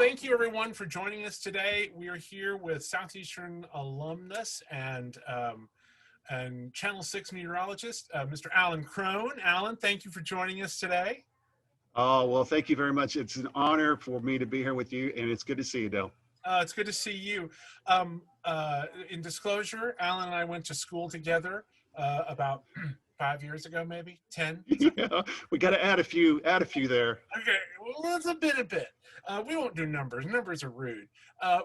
thank you everyone for joining us today. We are here with Southeastern alumnus and Channel 6 meteorologist, Mr. Alan Crone. Alan, thank you for joining us today. Oh, well, thank you very much. It's an honor for me to be here with you, and it's good to see you, Dale. It's good to see you. In disclosure, Alan and I went to school together about 5 years ago, maybe 10. Yeah, we got to add a few there. Okay, well, it's a bit. We won't do numbers. Numbers are rude.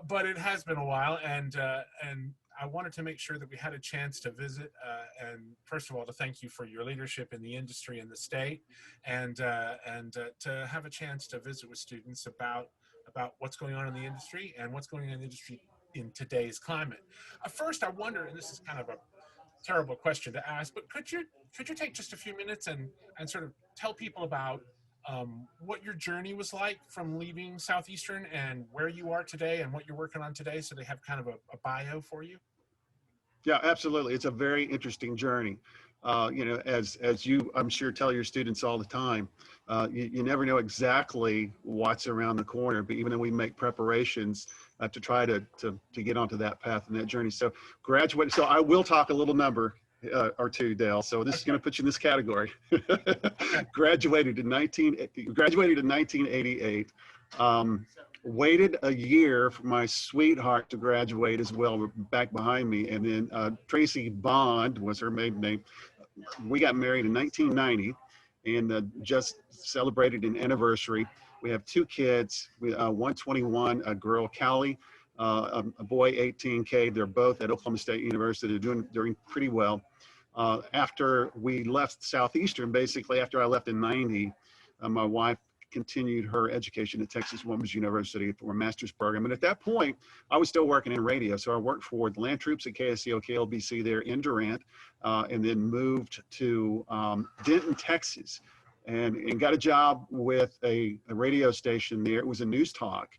But it has been a while, and I wanted to make sure that we had a chance to visit. And first of all, to thank you for your leadership in the industry in the state, and to have a chance to visit with students about what's going on in the industry and what's going on in the industry in today's climate. First, I wonder, and this is kind of a terrible question to ask, but could you take just a few minutes and sort of tell people about what your journey was like from leaving Southeastern and where you are today and what you're working on today, so they have kind of a bio for you? Yeah, absolutely. It's a very interesting journey. As you, I'm sure, tell your students all the time, you never know exactly what's around the corner, but even though we make preparations to try to get onto that path and that journey. So graduate. So I will talk a little number or two, Dale. So this is going to put you in this category. Graduated in 1988. Waited a year for my sweetheart to graduate as well, back behind me. And then Tracy Bond was her maiden name. We got married in 1990 and just celebrated an anniversary. We have two kids, 121, a girl, Callie, a boy, 18K. They're both at Oklahoma State University. They're doing pretty well. After we left Southeastern, basically after I left in 90, my wife continued her education at Texas Women's University for a master's program. And at that point, I was still working in radio. So I worked for the land troops at KSCO, KLBC there in Durant, and then moved to Denton, Texas, and got a job with a radio station there. It was a news talk,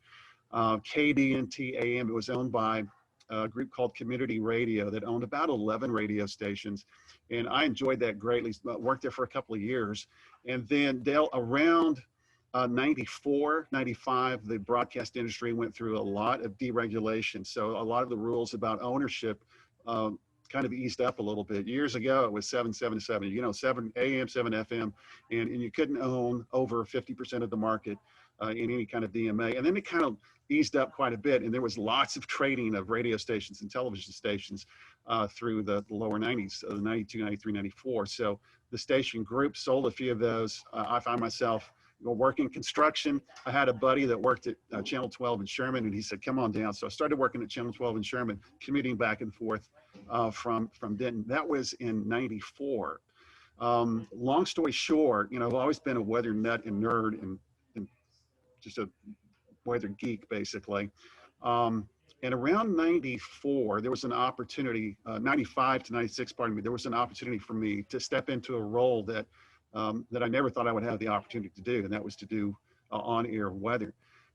KDNT AM. It was owned by a group called Community Radio that owned about 11 radio stations. And I enjoyed that greatly. Worked there for a couple of years. And then Dale, around 94, 95, the broadcast industry went through a lot of deregulation. So a lot of the rules about ownership kind of eased up a little bit. Years ago, it was 777, 7 AM, 7 FM, and you couldn't own over 50% of the market in any kind of DMA. And then it kind of eased up quite a bit, and there was lots of trading of radio stations and television stations through the lower 90s, 92, 93, 94. So the station group sold a few of those. I find myself working construction. I had a buddy that worked at Channel 12 in Sherman, and he said, come on down. So I started working at Channel 12 in Sherman, commuting back and forth from Denton. That was in 94. Long story short, I've always been a weather nut and nerd and just a weather geek, basically. And around 94, there was an opportunity, 95 to 96, pardon me, there was an opportunity for me to step into a role that I never thought I would have the opportunity to do, and that was to do on-air weather.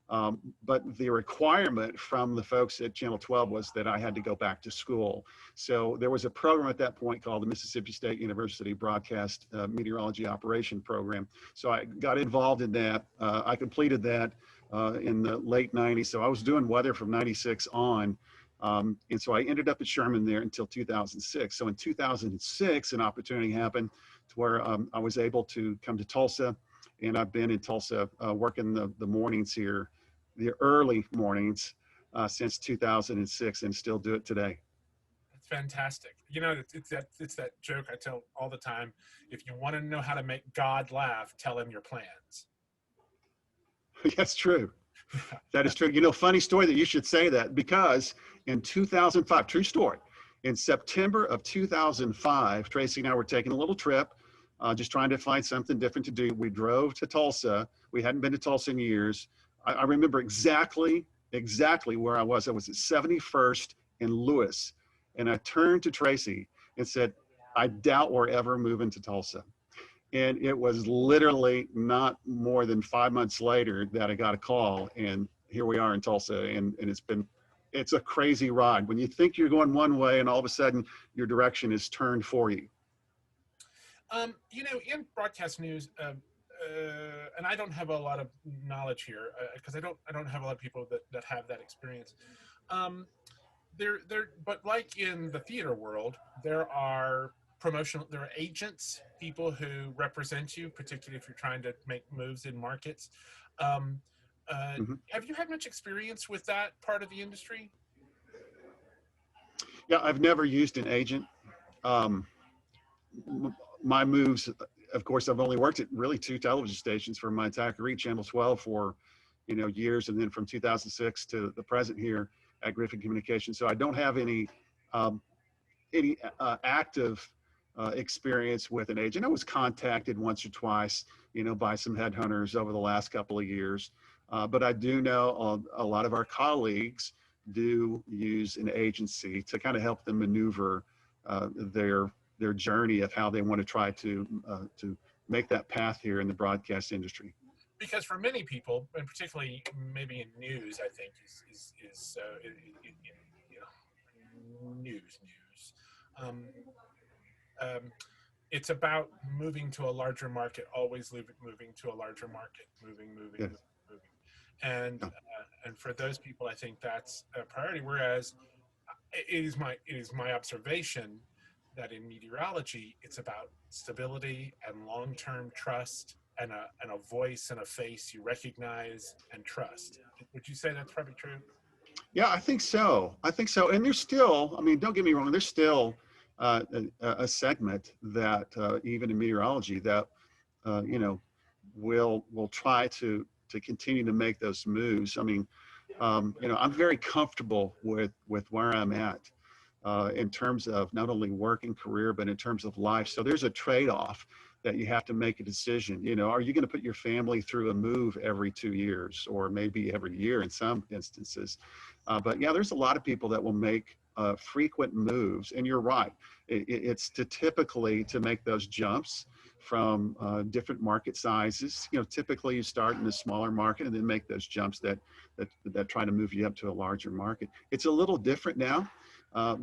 But the requirement from the folks at Channel 12 was that I had to go back to school. So there was a program at that point called the Mississippi State University Broadcast Meteorology Operation Program. So I got involved in that. I completed that in the late 90s. So I was doing weather from 96 on. And so I ended up at Sherman there until 2006. So in 2006, an opportunity happened to where I was able to come to Tulsa, and I've been in Tulsa working the mornings here, the early mornings since 2006, and still do it today. That's fantastic. It's that joke I tell all the time. If you want to know how to make God laugh, tell him your plans. That's true. That is true. Funny story that you should say that, because in 2005, true story, in September of 2005, Tracy and I were taking a little trip, just trying to find something different to do. We drove to Tulsa. We hadn't been to Tulsa in years. I remember exactly where I was. I was at 71st and Lewis. And I turned to Tracy and said, I doubt we're ever moving to Tulsa. And it was literally not more than 5 months later that I got a call, and here we are in Tulsa. And it's a crazy ride when you think you're going one way and all of a sudden your direction is turned for you. In broadcast news, and I don't have a lot of knowledge here because I don't have a lot of people that have that experience. Um, but like in the theater world, there are agents, people who represent you, particularly if you're trying to make moves in markets. Um, Mhm. have you had much experience with that part of the industry? Yeah, I've never used an agent. Um, my moves, of course, I've only worked at really two television stations for my entire career, Channel 12 for, years, and then from 2006 to the present here at Griffin Communications. So I don't have um, any active experience with an agent. I was contacted once or twice, by some headhunters over the last couple of years. But I do know a lot of our colleagues do use an agency to kind of help them maneuver their journey of how they want to try to make that path here in the broadcast industry. Because for many people, and particularly maybe in news, I think is you news. Um, um, it's about moving to a larger market, always moving to a larger market, Yes. moving. And for those people, I think that's a priority. Whereas it is my observation that in meteorology, it's about stability and long-term trust and a voice and a face you recognize and trust. Would you say that's probably true? Yeah, I think so. I think so. And there's still, I mean, don't get me wrong, there's still a segment that even in meteorology that will try to continue to make those moves. I mean, I'm very comfortable with where I'm at in terms of not only work and career, but in terms of life. So there's a trade-off that you have to make a decision. Are you going to put your family through a move every 2 years or maybe every year in some instances? But yeah, there's a lot of people that will make frequent moves. And you're right. It's to typically to make those jumps from different market sizes. Typically you start in a smaller market and then make those jumps that try to move you up to a larger market. It's a little different now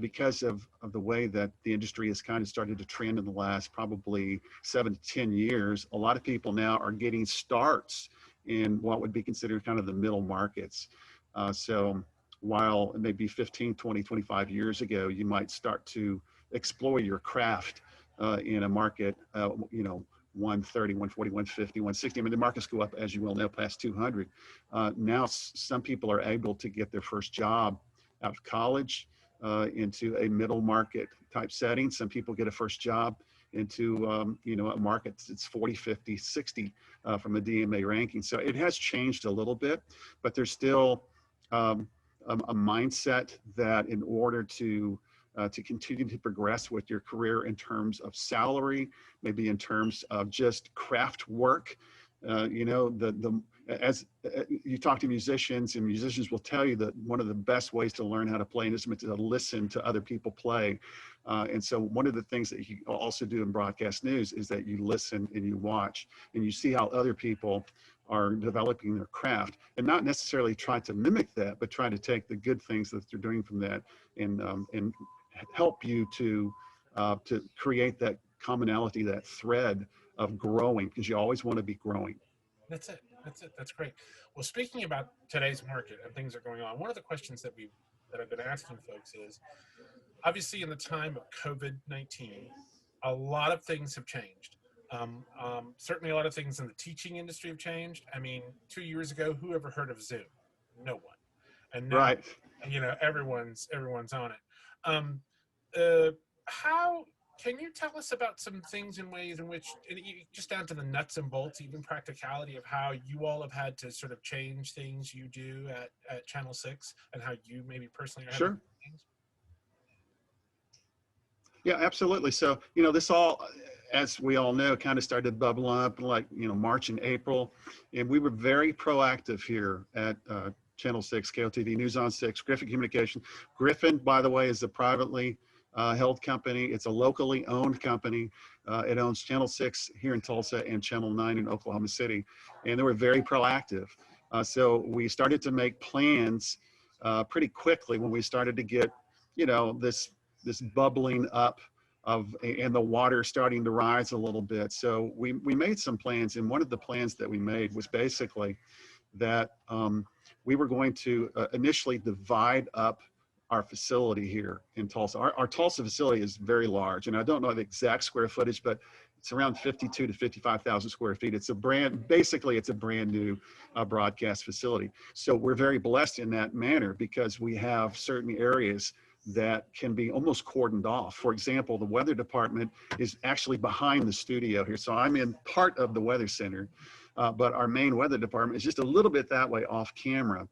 because of the way that the industry has kind of started to trend in the last probably 7 to 10 years. A lot of people now are getting starts in what would be considered kind of the middle markets. So while maybe 15, 20, 25 years ago, you might start to explore your craft in a market, 130, 140, 150, 160. I mean, the markets go up, as you well know, past 200. Now, some people are able to get their first job out of college into a middle market type setting. Some people get a first job into a market that's 40, 50, 60 from a DMA ranking. So it has changed a little bit, but there's still a mindset that in order to continue to progress with your career in terms of salary, maybe in terms of just craft work. As you talk to musicians, and musicians will tell you that one of the best ways to learn how to play an instrument is to listen to other people play. And so one of the things that you also do in broadcast news is that you listen and you watch and you see how other people are developing their craft, and not necessarily try to mimic that, but try to take the good things that they're doing from that and help you to create that commonality, that thread of growing, because you always want to be growing. That's it. That's it. That's great. Well, speaking about today's market and things that are going on, one of the questions that I've been asking folks is obviously in the time of COVID-19, a lot of things have changed. Certainly, a lot of things in the teaching industry have changed. I mean, 2 years ago, who ever heard of Zoom? No one. And now, Right. everyone's on it. Um, uh, how can you tell us about some things and ways in which, just down to the nuts and bolts, even practicality of how you all have had to sort of change things you do at Channel 6 and how you maybe personally are having Sure. things? Yeah, absolutely. So, this all, as we all know, kind of started to bubble up like, March and April. And we were very proactive here at Channel 6, KOTV, News on 6, Griffin Communication. Griffin, by the way, is a privately held company. It's a locally owned company. It owns Channel 6 here in Tulsa and Channel 9 in Oklahoma City. And they were very proactive. So we started to make plans pretty quickly when we started to get, this bubbling up and the water starting to rise a little bit. So we made some plans, and one of the plans that we made was basically that we were going to initially divide up our facility here in Tulsa. Our Tulsa facility is very large, and I don't know the exact square footage, but it's around 52 to 55,000 square feet. It's a basically it's a brand new broadcast facility. So we're very blessed in that manner because we have certain areas that can be almost cordoned off. For example, the weather department is actually behind the studio here. So I'm in part of the weather center, but our main weather department is just a little bit that way off camera.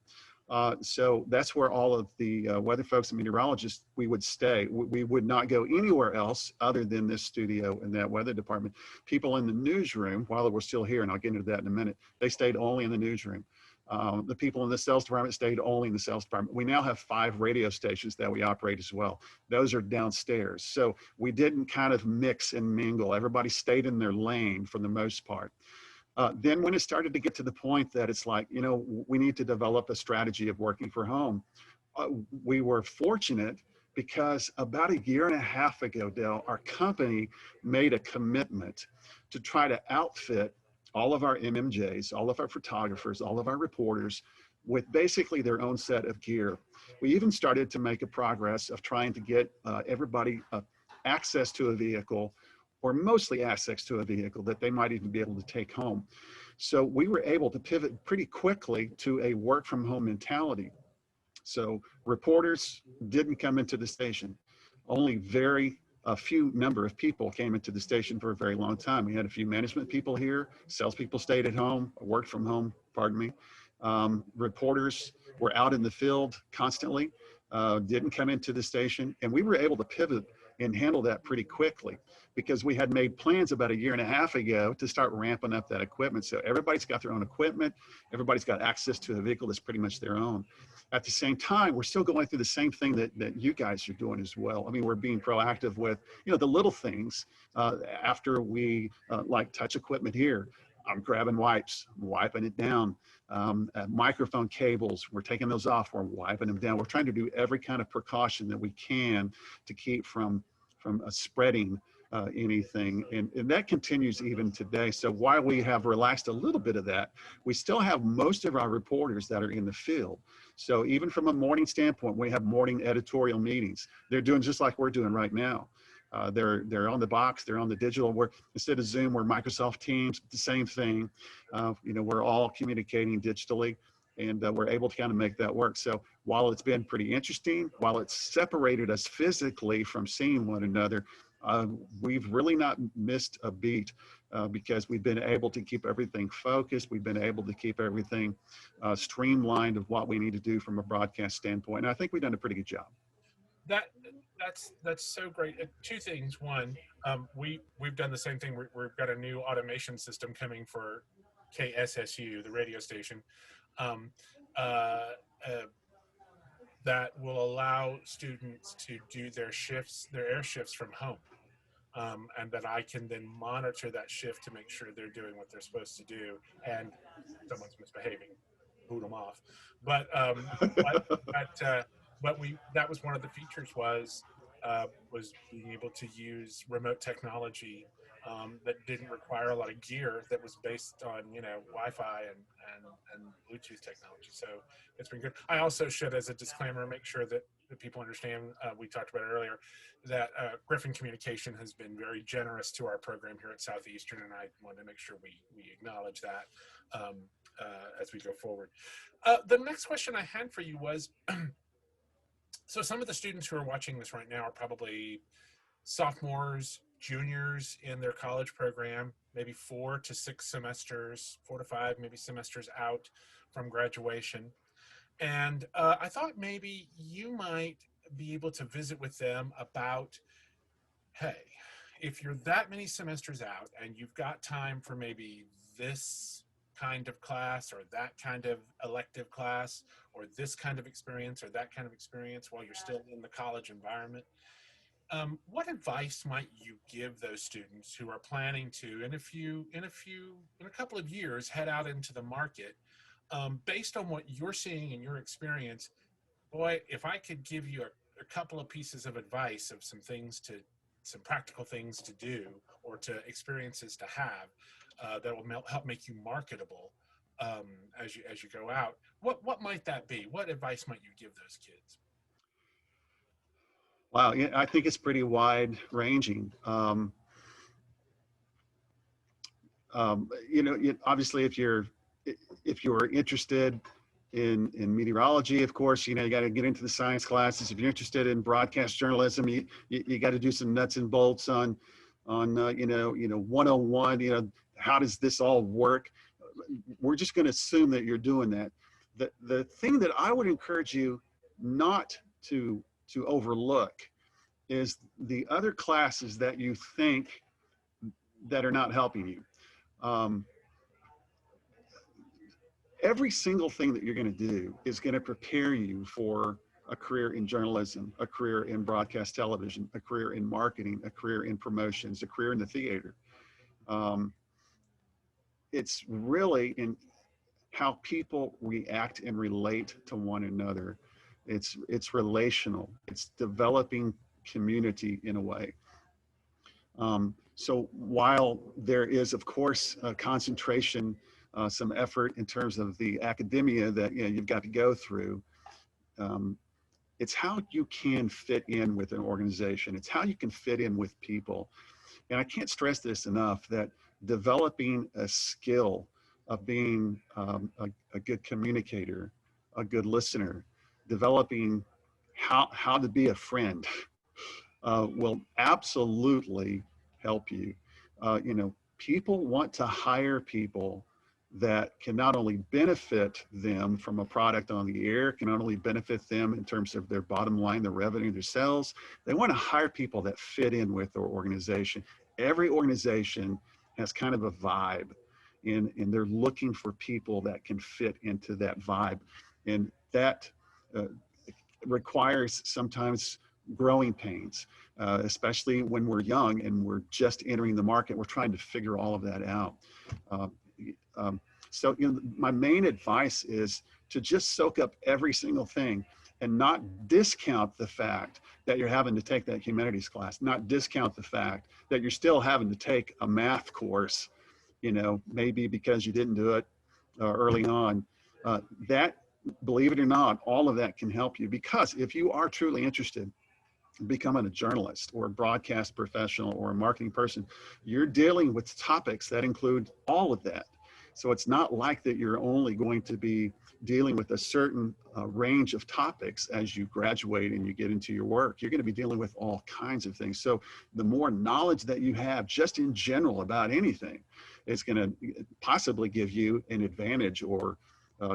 So that's where all of the weather folks and meteorologists, we would stay. We would not go anywhere else other than this studio and that weather department. People in the newsroom, while we're still here, and I'll get into that in a minute, they stayed only in the newsroom. The people in the sales department stayed only in the sales department. We now have 5 radio stations that we operate as well. Those are downstairs. So we didn't kind of mix and mingle. Everybody stayed in their lane for the most part. Then when it started to get to the point that it's like, you know, we need to develop a strategy of working from home, we were fortunate because about a year and a half ago, Dale, our company made a commitment to try to outfit all of our MMJs, all of our photographers, all of our reporters with basically their own set of gear. We even started to make a progress of trying to get everybody access to a vehicle, or mostly access to a vehicle that they might even be able to take home. So we were able to pivot pretty quickly to a work from home mentality. So reporters didn't come into the station. Only a few number of people came into the station for a very long time. We had a few management people here, salespeople stayed at home, worked from home, pardon me. Reporters were out in the field constantly, didn't come into the station, and we were able to pivot and handle that pretty quickly because we had made plans about a year and a half ago to start ramping up that equipment. So everybody's got their own equipment. Everybody's got access to a vehicle that's pretty much their own. At the same time, we're still going through the same thing that you guys are doing as well. I mean, we're being proactive with, you know, the little things after we like touch equipment here. I'm grabbing wipes, wiping it down. Microphone cables, we're taking those off, we're wiping them down. We're trying to do every kind of precaution that we can to keep from spreading anything. And that continues even today. So while we have relaxed a little bit of that, we still have most of our reporters that are in the field. So even from a morning standpoint, we have morning editorial meetings. They're doing just like we're doing right now. They're on the box, they're on the digital. We're instead of Zoom, we're Microsoft Teams, the same thing. You know, we're all communicating digitally, and we're able to kind of make that work. So while it's been pretty interesting, while it's separated us physically from seeing one another, we've really not missed a beat because we've been able to keep everything focused. We've been able to keep everything streamlined of what we need to do from a broadcast standpoint. And I think we've done a pretty good job. That's so great. 2 things. One, we've done the same thing. We've got a new automation system coming for KSSU, the radio station, um, uh, uh, that will allow students to do their air shifts from home, and that I can then monitor that shift to make sure they're doing what they're supposed to do, and someone's misbehaving, boot them off. But but that was one of the features was being able to use remote technology that didn't require a lot of gear, that was based on, you know, Wi-Fi and Bluetooth technology. So it's been good. I also should, as a disclaimer, make sure that people understand, we talked about it earlier, that Griffin Communication has been very generous to our program here at Southeastern, and I wanted to make sure we acknowledge that as we go forward. The next question I had for you was, so some of the students who are watching this right now are probably sophomores, juniors in their college program, maybe 4 to 6 semesters, 4 to 5, maybe semesters out from graduation. And I thought maybe you might be able to visit with them about, hey, if you're that many semesters out and you've got time for maybe this kind of class or that kind of elective class or this kind of experience or that kind of experience while you're still in the college environment, what advice might you give those students who are planning to, in a couple of years, head out into the market, based on what you're seeing in your experience? Boy, if I could give you a couple of pieces of advice of some things to some practical things to do or to experiences to have that will help make you marketable as you go out. What might that be? What advice might you give those kids? Wow, yeah, I think it's pretty wide ranging. Obviously, if you're interested in meteorology, of course, you got to get into the science classes. If you're interested in broadcast journalism, you got to do some nuts and bolts on 101. How does this all work? We're just going to assume that you're doing that. The thing that I would encourage you not to overlook is the other classes that you think that are not helping you. Every single thing that you're going to do is going to prepare you for a career in journalism, a career in broadcast television, a career in marketing, a career in promotions, a career in the theater. It's really in how people react and relate to one another. It's relational. It's developing community in a way. So while there is, of course, a concentration, some effort in terms of the academia that you've got to go through, it's how you can fit in with an organization. It's how you can fit in with people. And I can't stress this enough, that developing a skill of being a good communicator, a good listener, developing how to be a friend will absolutely help you. People want to hire people that can not only benefit them from a product on the air, can not only benefit them in terms of their bottom line, their revenue, their sales. They want to hire people that fit in with their organization. Every organization has kind of a vibe, and they're looking for people that can fit into that vibe. And that requires sometimes growing pains, especially when we're young and we're just entering the market. We're trying to figure all of that out. So my main advice is to just soak up every single thing and not discount the fact that you're having to take that humanities class, not discount the fact that you're still having to take a math course, maybe because you didn't do it early on. That, believe it or not, all of that can help you, because if you are truly interested in becoming a journalist or a broadcast professional or a marketing person, you're dealing with topics that include all of that. So it's not like that you're only going to be dealing with a certain range of topics as you graduate and you get into your work. You're going to be dealing with all kinds of things. So the more knowledge that you have just in general about anything is going to possibly give you an advantage or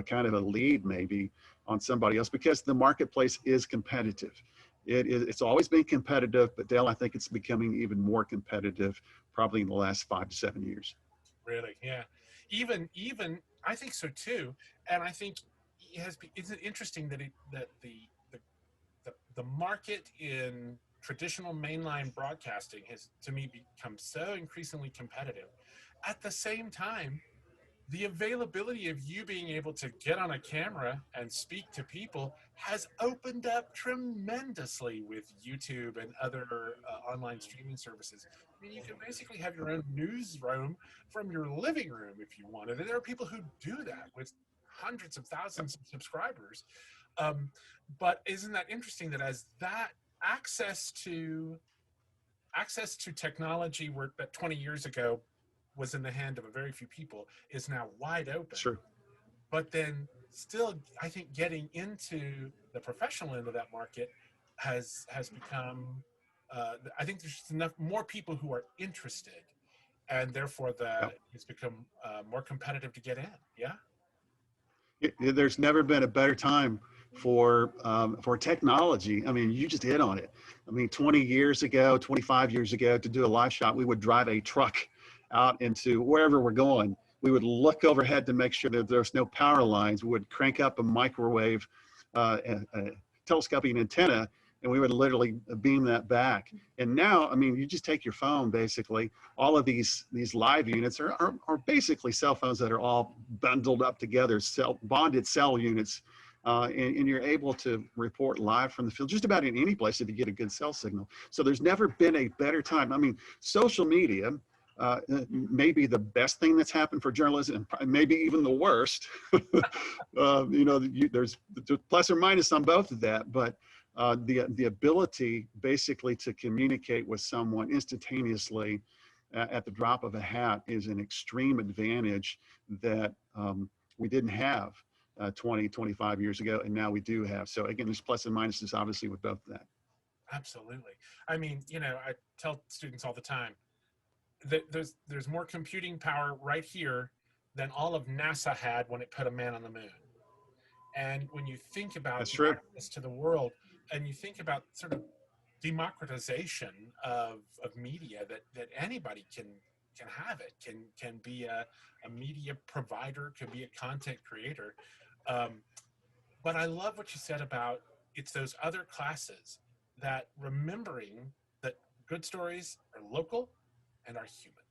kind of a lead maybe on somebody else, because the marketplace is competitive. It's always been competitive, but Dale, I think it's becoming even more competitive probably in the last 5 to 7 years. Really? Yeah. Even I think so too. And I think isn't it interesting that the market in traditional mainline broadcasting has, to me, become so increasingly competitive. At the same time, the availability of you being able to get on a camera and speak to people has opened up tremendously with YouTube and other online streaming services. I mean, you can basically have your own newsroom from your living room if you wanted. And there are people who do that with hundreds of thousands of subscribers. But isn't that interesting that as that access to technology that 20 years ago was in the hand of a very few people is now wide open. Sure. But then still, I think getting into the professional end of that market has become, I think there's just enough more people who are interested, and therefore it's become more competitive to get in. Yeah. There's never been a better time for technology. I mean, you just hit on it. I mean, 20 years ago, 25 years ago, to do a live shot, we would drive a truck out into wherever we're going. We would look overhead to make sure that there's no power lines. We would crank up a microwave telescoping antenna, and we would literally beam that back. And now, I mean, you just take your phone, basically. All of these live units are basically cell phones that are all bundled up together, bonded cell units and you're able to report live from the field just about in any place if you get a good cell signal. So there's never been a better time. I mean, social media may be the best thing that's happened for journalism, and maybe even the worst. There's plus or minus on both of that, but the ability basically to communicate with someone instantaneously at the drop of a hat is an extreme advantage that we didn't have 20, 25 years ago, and now we do have. So again, there's plus and minuses obviously with both of that. Absolutely. I mean, I tell students all the time that there's more computing power right here than all of NASA had when it put a man on the moon. And when you think about That's the true. access to the world, and you think about sort of democratization of media, that anybody can have it, can be a media provider, can be a content creator. But I love what you said about it's those other classes that remembering that good stories are local and are human.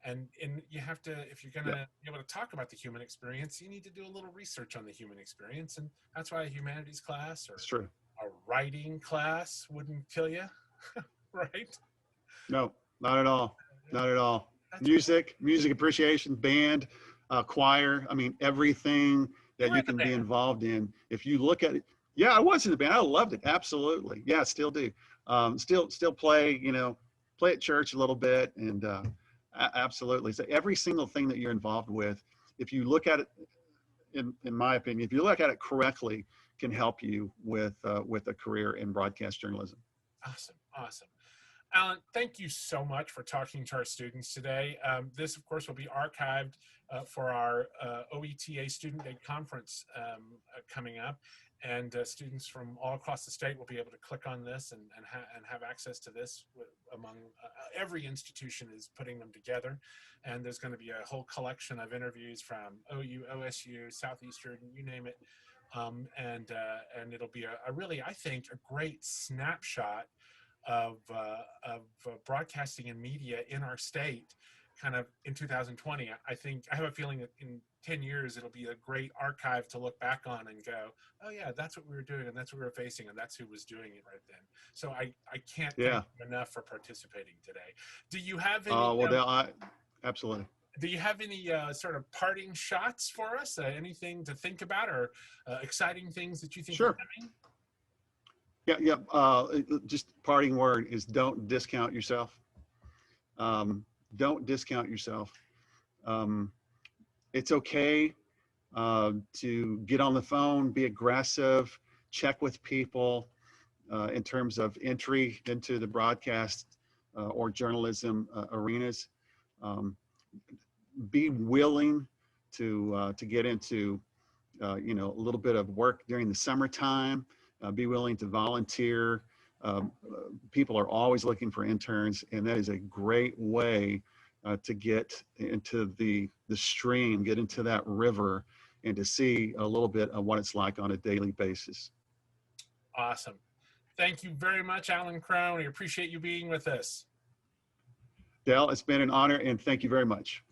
And you have to, if you're going to be able to talk about the human experience, you need to do a little research on the human experience. And that's why a humanities class or That's true. a writing class wouldn't kill you, right? No, not at all. Not at all. That's Music appreciation, band, choir. I mean, everything you that were you in the can be band. involved in. If you look at it, yeah, I was in the band. I loved it. Absolutely. Yeah, still do. Still play, play at church a little bit. And absolutely. So every single thing that you're involved with, if you look at it, in my opinion, if you look at it correctly, can help you with a career in broadcast journalism. Awesome. Alan, thank you so much for talking to our students today. This, of course, will be archived for our OETA Student Day Conference coming up. And students from all across the state will be able to click on this and have access to this among every institution is putting them together. And there's going to be a whole collection of interviews from OU, OSU, Southeastern, you name it. And it'll be a really, I think, a great snapshot of broadcasting and media in our state kind of in 2020. I have a feeling that in 10 years it'll be a great archive to look back on and go, oh yeah, that's what we were doing and that's what we were facing and that's who was doing it right then. So I can't thank you enough for participating today. Do you have any absolutely. Do you have any sort of parting shots for us? Anything to think about or exciting things that you think are coming? Just parting word is don't discount yourself. Don't discount yourself. It's okay to get on the phone, be aggressive, check with people in terms of entry into the broadcast or journalism arenas. Be willing to get into a little bit of work during the summertime. Be willing to volunteer. People are always looking for interns, and that is a great way to get into the stream, get into that river, and to see a little bit of what it's like on a daily basis. Awesome. Thank you very much, Alan Crone. We appreciate you being with us. Dale, it's been an honor, and thank you very much.